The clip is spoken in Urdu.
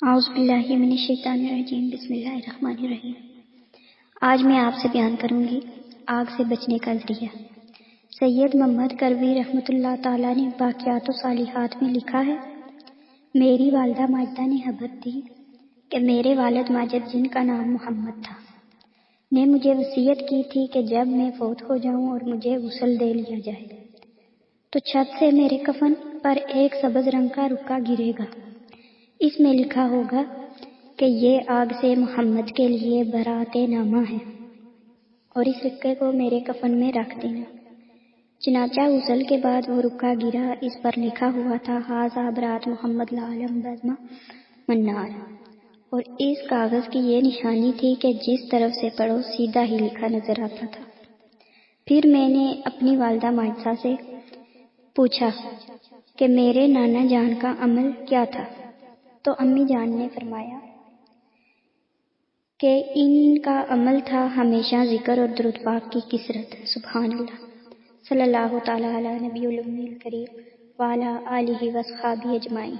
اعوذ باللہ من الشیطان الرجیم، بسم اللہ الرحمن الرحیم۔ آج میں آپ سے بیان کروں گی آگ سے بچنے کا ذریعہ۔ سید محمد کروی رحمۃ اللہ تعالیٰ نے باقیات و صالحات میں لکھا ہے، میری والدہ ماجدہ نے خبر دی کہ میرے والد ماجد، جن کا نام محمد تھا، نے مجھے وصیت کی تھی کہ جب میں فوت ہو جاؤں اور مجھے غسل دے لیا جائے تو چھت سے میرے کفن پر ایک سبز رنگ کا رکا گرے گا، اس میں لکھا ہوگا کہ یہ آگ سے محمد کے لیے برات نامہ ہے، اور اس رکے کو میرے کفن میں رکھ دینا۔ چنانچہ غسل کے بعد وہ رکا گرا، اس پر لکھا ہوا تھا، ھذا برات محمد لا علم بزم منار، اور اس کاغذ کی یہ نشانی تھی کہ جس طرف سے پڑھو سیدھا ہی لکھا نظر آتا تھا۔ پھر میں نے اپنی والدہ ماجدہ سے پوچھا کہ میرے نانا جان کا عمل کیا تھا، تو امی جان نے فرمایا کہ ان کا عمل تھا ہمیشہ ذکر اور درود پاک کی کثرت۔ سبحان اللہ، صلی اللہ تعالیٰ علی نبی الامی الکریم وعلی آلہ واصحابہ اجمعین۔